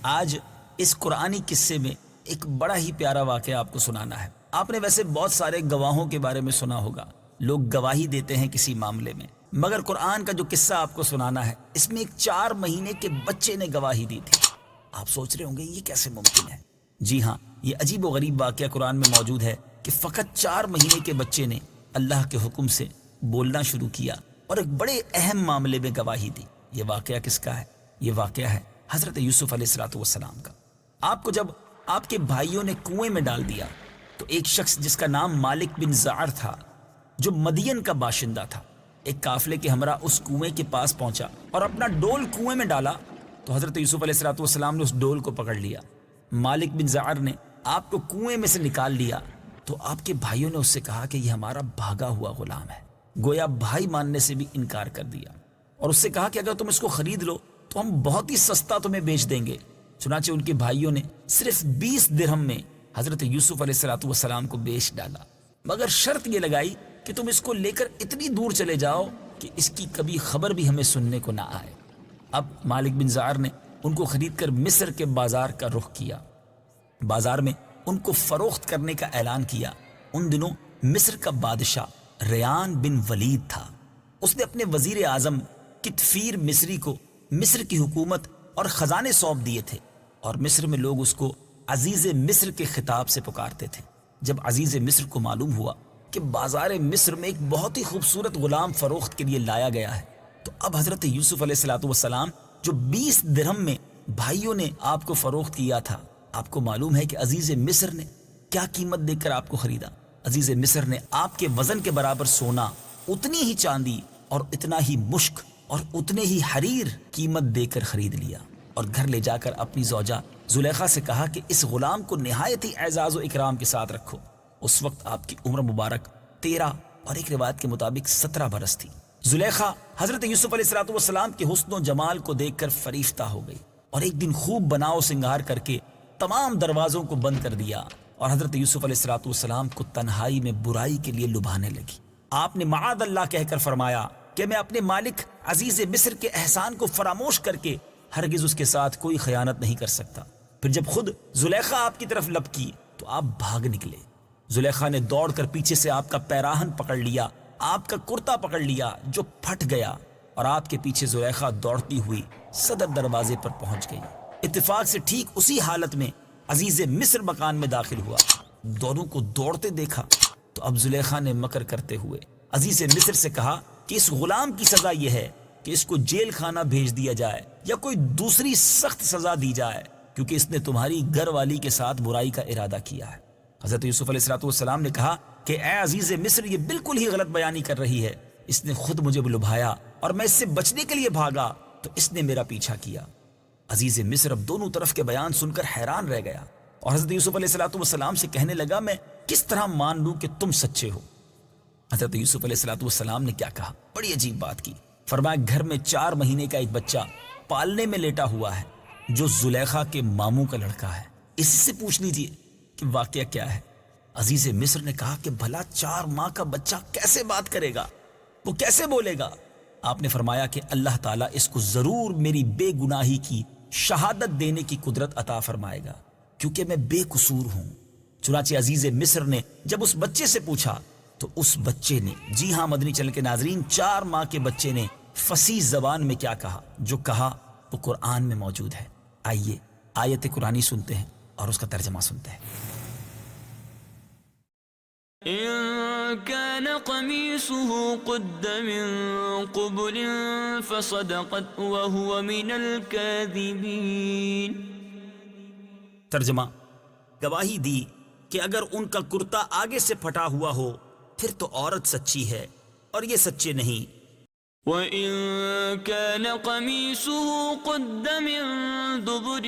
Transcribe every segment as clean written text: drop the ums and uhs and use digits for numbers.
آج اس قرآنی قصے میں ایک بڑا ہی پیارا واقعہ آپ کو سنانا ہے۔ آپ نے ویسے بہت سارے گواہوں کے بارے میں سنا ہوگا، لوگ گواہی دیتے ہیں کسی معاملے میں، مگر قرآن کا جو قصہ آپ کو سنانا ہے اس میں ایک 4 مہینے کے بچے نے گواہی دی تھی۔ آپ سوچ رہے ہوں گے یہ کیسے ممکن ہے؟ جی ہاں، یہ عجیب و غریب واقعہ قرآن میں موجود ہے کہ فقط 4 مہینے کے بچے نے اللہ کے حکم سے بولنا شروع کیا اور ایک بڑے اہم معاملے میں گواہی دی۔ یہ واقعہ کس کا ہے؟ یہ واقعہ ہے حضرت یوسف علیہ السلام کا۔ آپ کو جب آپ کے بھائیوں نے کنویں میں ڈال دیا تو ایک شخص جس کا نام مالک بن زعر تھا، جو مدین کا باشندہ تھا، ایک قافلے کے ہمراہ اس کنویں کے پاس پہنچا اور اپنا ڈول کنویں میں ڈالا تو حضرت یوسف علیہ السلام نے اس ڈول کو پکڑ لیا۔ مالک بن زعر نے آپ کو کنویں میں سے نکال لیا تو آپ کے بھائیوں نے اس سے کہا کہ یہ ہمارا بھاگا ہوا غلام ہے۔ گویا بھائی ماننے سے بھی انکار کر دیا اور اس سے کہا کہ اگر تم اس کو خرید لو تو ہم بہت ہی سستا تمہیں بیچ دیں گے۔ چنانچہ ان کے بھائیوں نے صرف 20 درہم میں حضرت یوسف علیہ السلام کو بیچ ڈالا، مگر شرط یہ لگائی کہ تم اس کو لے کر اتنی دور چلے جاؤ کہ اس کی کبھی خبر بھی ہمیں سننے کو نہ آئے۔ اب مالک بن زعر نے ان کو خرید کر مصر کے بازار کا رخ کیا۔ بازار میں ان کو فروخت کرنے کا اعلان کیا۔ ان دنوں مصر کا بادشاہ ریان بن ولید تھا۔ اس نے اپنے وزیر اعظم کتفیر مصری کو مصر کی حکومت اور خزانے سونپ دیے تھے، اور مصر میں لوگ اس کو عزیز مصر کے خطاب سے پکارتے تھے۔ جب عزیز مصر کو معلوم ہوا کہ بازار مصر میں ایک بہت ہی خوبصورت غلام فروخت کے لیے لایا گیا ہے تو اب حضرت یوسف علیہ السلام جو 20 درہم میں بھائیوں نے آپ کو فروخت کیا تھا، آپ کو معلوم ہے کہ عزیز مصر نے کیا قیمت دے کر آپ کو خریدا۔ عزیز مصر نے آپ کے وزن کے برابر سونا، اتنی ہی چاندی اور اتنا ہی مشک اور اتنے ہی حریر قیمت دے کر خرید لیا، اور گھر لے جا کر اپنی زوجہ زلیخا سے کہا کہ اس غلام کو نہایت ہی اعزاز و اکرام کے ساتھ رکھو۔ اس وقت آپ کی عمر مبارک 13 اور ایک روایت کے مطابق 17 برس تھی۔ زلیخا حضرت یوسف علیہ السلام کے حسن و جمال کو دیکھ کر فریفتہ ہو گئی اور ایک دن خوب بناؤ سنگار کر کے تمام دروازوں کو بند کر دیا اور حضرت یوسف علیہ السلام کو تنہائی میں برائی کے لیے لبھانے لگی۔ آپ نے معاذ اللہ کہہ کر فرمایا کہ میں اپنے مالک عزیز مصر کے احسان کو فراموش کر کے ہرگز اس کے ساتھ کوئی خیانت نہیں کر سکتا۔ پھر جب خود زلیخا آپ کی طرف لب کی تو آپ بھاگ نکلے۔ زلیخا نے دوڑ کر پیچھے سے آپ کا پیراہن پکڑ لیا، آپ کا کرتا پکڑ لیا جو پھٹ گیا، اور آپ کے پیچھے زلیخا دوڑتی ہوئی صدر دروازے پر پہنچ گئی۔ اتفاق سے ٹھیک اسی حالت میں عزیز مصر مکان میں داخل ہوا۔ دونوں کو دوڑتے دیکھا تو اب زلیخا نے مکر کرتے ہوئے عزیز مصر سے کہا کہ اس غلام کی سزا یہ ہے کہ اس کو جیل خانہ بھیج دیا جائے یا کوئی دوسری سخت سزا دی جائے، کیونکہ اس نے تمہاری گھر والی کے ساتھ برائی کا ارادہ کیا ہے۔ حضرت یوسف علیہ السلام نے کہا کہ اے عزیز مصر، یہ بالکل ہی غلط بیانی کر رہی ہے۔ اس نے خود مجھے لبھایا اور میں اس سے بچنے کے لیے بھاگا تو اس نے میرا پیچھا کیا۔ عزیز مصر اب دونوں طرف کے بیان سن کر حیران رہ گیا اور حضرت یوسف علیہ السلام سے کہنے لگا میں کس طرح مان لوں کہ تم سچے ہو؟ حضرت یوسف علیہ السلام نے کیا کہا؟ بڑی عجیب بات کی۔ فرمایا گھر میں 4 مہینے کا ایک بچہ پالنے میں لیٹا ہوا ہے جو زلیخا کے ماموں کا لڑکا ہے، اسی سے پوچھ لیجئے کہ واقعہ کیا ہے۔ عزیز مصر نے کہا کہ بھلا 4 ماہ کا بچہ کیسے بات کرے گا، وہ کیسے بولے گا؟ آپ نے فرمایا کہ اللہ تعالیٰ اس کو ضرور میری بے گناہی کی شہادت دینے کی قدرت عطا فرمائے گا، کیونکہ میں بے قصور ہوں۔ چنانچہ عزیز مصر نے جب اس بچے سے پوچھا تو اس بچے نے، جی ہاں مدنی چینل کے ناظرین، 4 ماہ کے بچے نے فصیح زبان میں کیا کہا، جو کہا وہ قرآن میں موجود ہے۔ آئیے آیت قرآنی سنتے ہیں اور اس کا ترجمہ سنتے ہیں۔ إن كان قميصه قد من قبل فصدقت وهو من الكاذبين۔ ترجمہ: گواہی دی کہ اگر ان کا کرتا آگے سے پھٹا ہوا ہو پھر تو عورت سچی ہے اور یہ سچے نہیں۔ وَإِن كَانَ قَمِيصُهُ قُدَّ مِن دُبُرٍ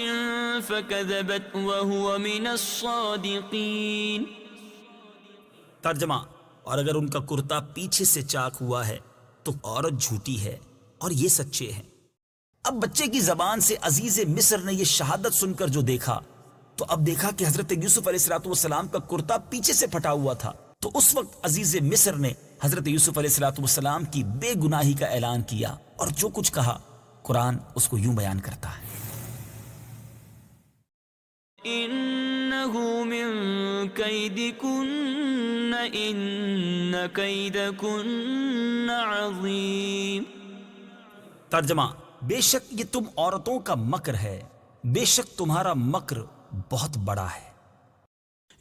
فَكَذَبَتْ وَهُوَ مِنَ الصَّادِقِينَ۔ ترجمہ: اور اگر ان کا کرتا پیچھے سے چاک ہوا ہے تو عورت جھوٹی ہے اور یہ سچے ہیں۔ اب بچے کی زبان سے عزیز مصر نے یہ شہادت سن کر جو دیکھا تو اب دیکھا کہ حضرت یوسف علیہ السلام کا کرتا پیچھے سے پھٹا ہوا تھا، تو اس وقت عزیز مصر نے حضرت یوسف علیہ السلام کی بے گناہی کا اعلان کیا، اور جو کچھ کہا قرآن اس کو یوں بیان کرتا ہے۔ له من كيدكن إن كيدكن عظيم. ترجمہ: بے شک یہ تم عورتوں کا مکر ہے، بے شک تمہارا مکر بہت بڑا ہے.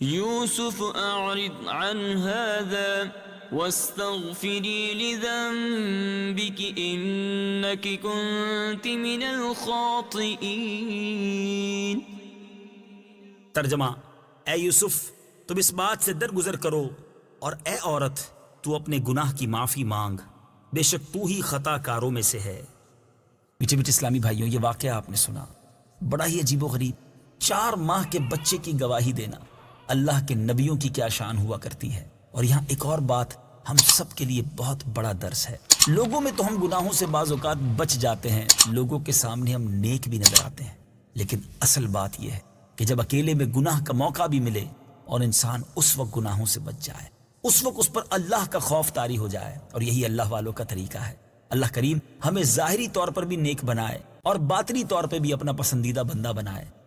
يوسف أعرض عن هذا واستغفري لذنبك إنك كنت من الخاطئين. ترجمہ: اے یوسف تم اس بات سے درگزر کرو، اور اے عورت تو اپنے گناہ کی معافی مانگ، بے شک تو ہی خطا کاروں میں سے ہے. میٹھے میٹھے اسلامی بھائیوں، یہ واقعہ آپ نے سنا، بڑا ہی عجیب و غریب. 4 ماہ کے بچے کی گواہی دینا اللہ کے نبیوں کی کیا شان ہوا کرتی ہے. اور یہاں ایک اور بات ہم سب کے لیے بہت بڑا درس ہے. لوگوں میں تو ہم گناہوں سے بعض اوقات بچ جاتے ہیں، لوگوں کے سامنے ہم نیک بھی نظر آتے ہیں، لیکن اصل بات یہ ہے کہ جب اکیلے میں گناہ کا موقع بھی ملے اور انسان اس وقت گناہوں سے بچ جائے، اس وقت اس پر اللہ کا خوف طاری ہو جائے. اور یہی اللہ والوں کا طریقہ ہے. اللہ کریم ہمیں ظاہری طور پر بھی نیک بنائے اور باطنی طور پہ بھی اپنا پسندیدہ بندہ بنائے.